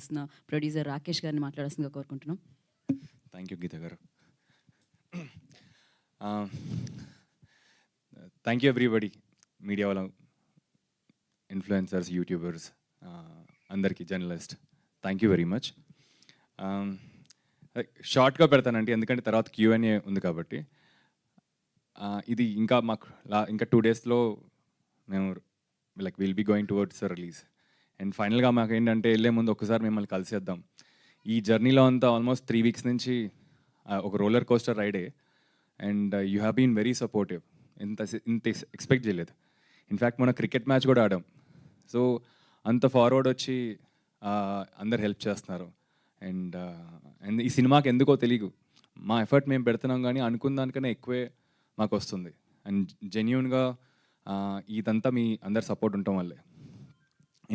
చేస్తున్న ప్రొడ్యూసర్ రాకేష్ గారిని మాట్లాడాల్సిందిగా కోరుకుంటున్నాం. Thank you Geetha garu. Thank you everybody, media వాళ్ళ, ఇన్ఫ్లుయెన్సర్స్, యూట్యూబర్స్, అందరికీ, journalist, thank you very much. షార్ట్గా పెడతానండి ఎందుకంటే తర్వాత Q&A ఉంది కాబట్టి. ఇది ఇంకా మాకు ఇంకా 2 daysలో మేము will be going towards release. And ఫైనల్గా మాకు ఏంటంటే వెళ్ళే ముందు ఒకసారి మిమ్మల్ని కలిసేద్దాం. ఈ జర్నీలో అంతా ఆల్మోస్ట్ 3 weeks నుంచి ఒక రోలర్ కోస్టర్ రైడే. And you have been very supportive. ఇంత ఎక్స్పెక్ట్ చేయలేదు. ఇన్ఫ్యాక్ట్ మన క్రికెట్ మ్యాచ్ కూడా ఆడాం. సో అంత ఫార్వర్డ్ వచ్చి అందరు హెల్ప్ చేస్తున్నారు. అండ్ ఈ సినిమాకి ఎందుకో తెలియదు, మా ఎఫర్ట్ మేము పెడుతున్నాం కానీ అనుకున్న దానికన్నా ఎక్కువే మాకు వస్తుంది. అండ్ జెన్యూన్గా ఇదంతా మీ అందరు సపోర్ట్ ఉండటం వల్లే.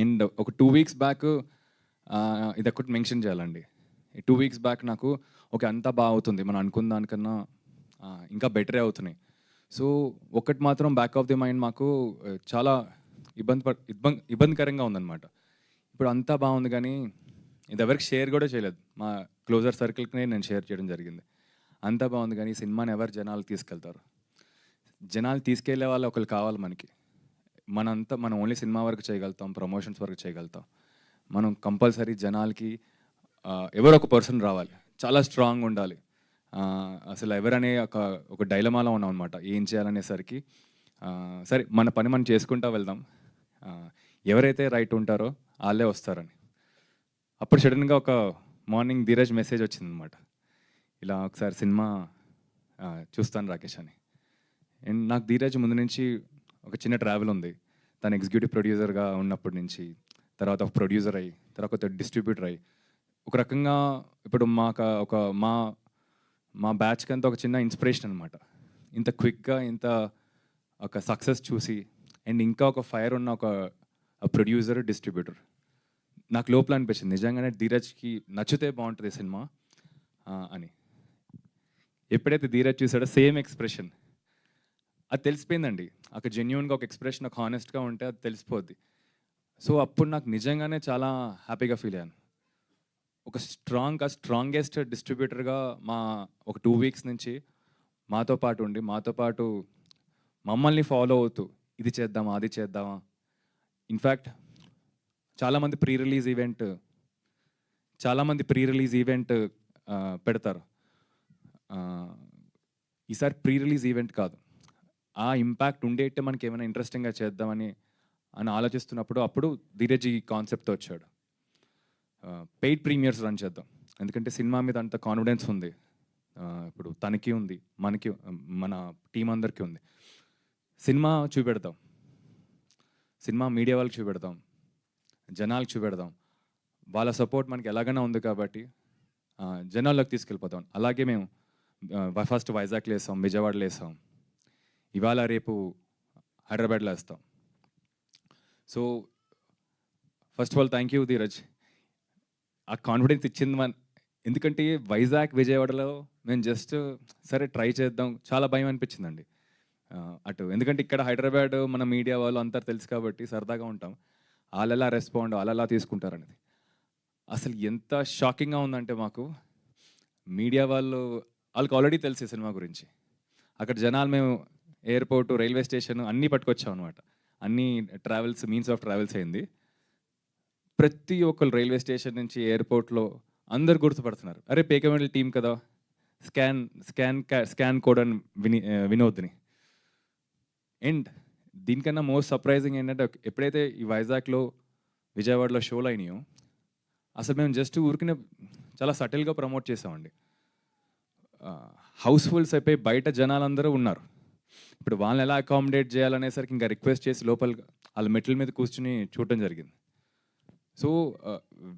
అండ్ ఒక 2 weeks బ్యాక్ ఇది ఒకటి మెన్షన్ చేయాలండి. 2 weeks బ్యాక్ నాకు అంతా బాగా అవుతుంది, మనం అనుకున్న దానికన్నా ఇంకా అవుతున్నాయి. సో ఒకటి మాత్రం బ్యాక్ ఆఫ్ ది మైండ్ మాకు చాలా ఇబ్బందికరంగా ఉందన్నమాట. ఇప్పుడు అంతా బాగుంది కానీ ఇది ఎవరికి షేర్ కూడా చేయలేదు. మా క్లోజర్ సర్కిల్కి నేను షేర్ చేయడం జరిగింది. అంతా బాగుంది కానీ సినిమాని ఎవరు జనాలు తీసుకెళ్తారు? జనాలు తీసుకెళ్లే వాళ్ళు ఒకరు కావాలి మనకి. మనం ఓన్లీ సినిమా వరకు చేయగలుగుతాం, ప్రమోషన్స్ వరకు చేయగలుగుతాం. మనం కంపల్సరీ జనాలకి ఎవరో ఒక పర్సన్ రావాలి, చాలా స్ట్రాంగ్ ఉండాలి. అసలు ఎవరనే ఒక డైలమాలో ఉన్నాం అనమాట. ఏం చేయాలనేసరికి సరే మన పని మనం చేసుకుంటూ వెళ్దాం, ఎవరైతే రైట్ ఉంటారో వాళ్ళే వస్తారని. అప్పుడు సడన్గా ఒక మార్నింగ్ ధీరజ్ మెసేజ్ వచ్చిందనమాట, ఇలా ఒకసారి సినిమా చూస్తాను రాకేష్ అని. అండ్ నాకు ధీరజ్ ముందు నుంచి ఒక చిన్న ట్రావెల్ ఉంది. తను ఎగ్జిక్యూటివ్ ప్రొడ్యూసర్గా ఉన్నప్పటి నుంచి, తర్వాత ఒక ప్రొడ్యూసర్ అయ్యి, తర్వాత ఒక డిస్ట్రిబ్యూటర్ అయ్యి, ఒక రకంగా ఇప్పుడు మా బ్యాచ్కి అంతా ఒక చిన్న ఇన్స్పిరేషన్ అనమాట. ఇంత క్విక్గా ఇంత ఒక సక్సెస్ చూసి అండ్ ఇంకా ఒక ఫైర్ ఉన్న ఒక ప్రొడ్యూసర్, డిస్ట్రిబ్యూటర్ నాకు లోపల అనిపించింది నిజంగానే ధీరజ్కి నచ్చితే బాగుంటుంది సినిమా అని. ఎప్పుడైతే ధీరజ్ చూసాడో సేమ్ ఎక్స్ప్రెషన్ అది తెలిసిపోయిందండి. అక్కడ జెన్యూన్గా ఒక ఎక్స్ప్రెషన్, ఒక హానెస్ట్గా ఉంటే అది తెలిసిపోద్ది. సో అప్పుడు నాకు నిజంగానే చాలా హ్యాపీగా ఫీల్ అయ్యాను. ఒక స్ట్రాంగెస్ట్ డిస్ట్రిబ్యూటర్గా ఒక 2 weeks నుంచి మాతో పాటు ఉండి, మాతో పాటు మమ్మల్ని ఫాలో అవుతూ ఇది చేద్దామా, అది చేద్దామా. ఇన్ఫ్యాక్ట్ చాలామంది ప్రీ రిలీజ్ ఈవెంట్ పెడతారు. ఈసారి ప్రీ రిలీజ్ ఈవెంట్ కాదు, ఆ ఇంపాక్ట్ ఉండేట్టే మనకి ఏమైనా ఇంట్రెస్టింగ్గా చేద్దామని ఆలోచిస్తున్నప్పుడు ధీరజ్ ఈ కాన్సెప్ట్తో వచ్చాడు. పెయిడ్ ప్రీమియర్స్ రన్ చేద్దాం, ఎందుకంటే సినిమా మీద అంత కాన్ఫిడెన్స్ ఉంది. ఇప్పుడు తనకి ఉంది, మనకి, మన టీం అందరికీ ఉంది. సినిమా చూపెడతాం, సినిమా మీడియా వాళ్ళకి చూపెడతాం, జనాలకు చూపెడదాం. వాళ్ళ సపోర్ట్ మనకి ఎలాగైనా ఉంది కాబట్టి జనాల్లోకి తీసుకెళ్ళిపోతాం. అలాగే మేము ఫస్ట్ వైజాగ్లో వేసాం, విజయవాడలో వేసాం, ఇవాళ రేపు హైదరాబాద్లో వేస్తాం. So first of all thank you Dheeraj, ఆ కాన్ఫిడెన్స్ ఇచ్చింది ఎందుకంటే వైజాగ్, విజయవాడలో మేము జస్ట్ సరే ట్రై చేద్దాం, చాలా భయం అనిపించిందండి అటు. ఎందుకంటే ఇక్కడ హైదరాబాద్ మన మీడియా వాళ్ళు అంతా తెలుసు కాబట్టి సరదాగా ఉంటాం, వాళ్ళెలా రెస్పాండ్, వాళ్ళెలా తీసుకుంటారనేది. అసలు ఎంత షాకింగ్గా ఉందంటే మాకు మీడియా వాళ్ళకి ఆల్రెడీ తెలిసే సినిమా గురించి. అక్కడ జనాలు మేము ఎయిర్పోర్ట్, రైల్వే స్టేషన్ అన్నీ పట్టుకొచ్చాం అనమాట. అన్నీ మీన్స్ ఆఫ్ ట్రావెల్స్ అయింది. ప్రతి ఒక్కరు రైల్వే స్టేషన్ నుంచి ఎయిర్పోర్ట్లో అందరు గుర్తుపడుతున్నారు, అరే పేకమెంటల్ టీం కదా, స్కాన్ కోడ్ అని వినోద్ని. అండ్ దీనికన్నా మోస్ట్ సర్ప్రైజింగ్ ఏంటంటే ఎప్పుడైతే ఈ వైజాగ్లో, విజయవాడలో షోలు అయినాయో అసలు మేము జస్ట్ ఊరికనే చాలా సటిల్గా ప్రమోట్ చేసామండి. హౌస్ఫుల్స్ అయిపోయి బయట జనాలందరూ ఉన్నారు. ఇప్పుడు వాళ్ళని ఎలా అకామిడేట్ చేయాలనేసరికి ఇంకా రిక్వెస్ట్ చేసి లోపల వాళ్ళ మెట్ల మీద కూర్చుని చూడటం జరిగింది. So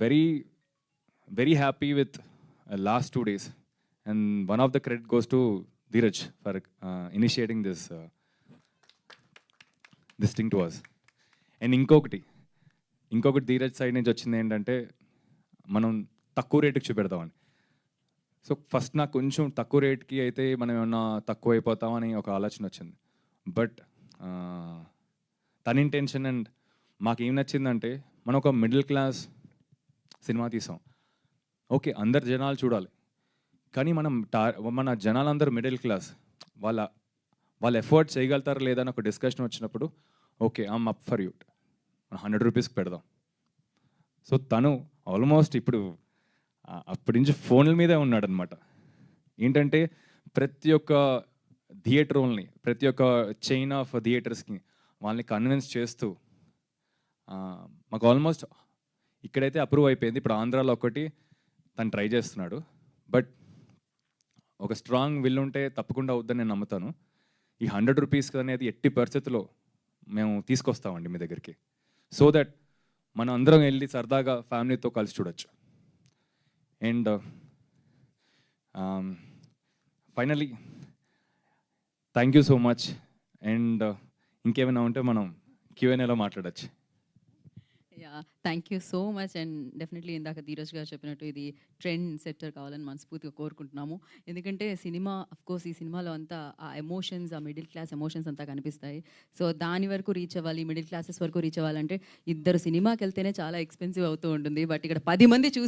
very very happy with last 2 days. And one of the credit goes to Dheeraj for initiating this thing to us. And ఇంకొకటి ధీరజ్ సైడ్ నుంచి వచ్చింది ఏంటంటే మనం తక్కువ రేటుకి చూపెడతామని. సో ఫస్ట్ నాకు కొంచెం తక్కువ రేట్కి అయితే మనం ఏమన్నా తక్కువ అయిపోతామని ఒక ఆలోచన వచ్చింది. బట్ తన ఇంటెన్షన్ అండ్ మాకేం నచ్చిందంటే మనం ఒక మిడిల్ క్లాస్ సినిమా తీసాం. ఓకే, అందరు జనాలు చూడాలి. కానీ మన జనాలందరూ మిడిల్ క్లాస్. వాళ్ళ వాళ్ళు ఎఫర్ట్ చేయగలుగుతారా లేదా అని ఒక డిస్కషన్ వచ్చినప్పుడు okay, I'm up for you, 100 రూపీస్కి పెడదాం. సో తను ఆల్మోస్ట్ ఇప్పుడు అప్పటి నుంచి ఫోన్ల మీదే ఉన్నాడనమాట. ఏంటంటే ప్రతి ఒక్క థియేటర్ వాళ్ళని, ప్రతి ఒక్క చైన్ ఆఫ్ థియేటర్స్కి వాళ్ళని కన్విన్స్ చేస్తూ మాకు ఆల్మోస్ట్ ఇక్కడైతే అప్రూవ్ అయిపోయింది. ఇప్పుడు ఆంధ్రాలో ఒకటి తను ట్రై చేస్తున్నాడు. బట్ ఒక స్ట్రాంగ్ విల్ ఉంటే తప్పకుండా అవుద్దని నేను నమ్ముతాను. ఈ 100 రూపీస్ అనేది ఎట్టి పరిస్థితుల్లో మేము తీసుకొస్తామండి మీ దగ్గరికి. సో దట్ మనం అందరం వెళ్ళి సరదాగా ఫ్యామిలీతో కలిసి చూడొచ్చు. And finally thank you so much. And ఇంకేమైనా ఉంటే మనం Q&Aలో మాట్లాడచ్చు. Yeah, thank you so much. And definitely ఇందాక ధీరజ్ గారు చెప్పినట్టు ఇది ట్రెండ్ సెట్టర్ కావాలని మనస్ఫూర్తిగా కోరుకుంటున్నాము. ఎందుకంటే సినిమా కోర్స్ ఈ సినిమాలో అంతా ఆ ఎమోషన్స్, ఆ మిడిల్ క్లాస్ ఎమోషన్స్ అంతా కనిపిస్తాయి. సో దాని వరకు రీచ్ అవ్వాలి, మిడిల్ క్లాసెస్ వరకు రీచ్ అవ్వాలంటే ఇద్దరు సినిమాకి వెళ్తేనే చాలా ఎక్స్పెన్సివ్ అవుతూ ఉంటుంది. బట్ ఇక్కడ 10 మంది చూసి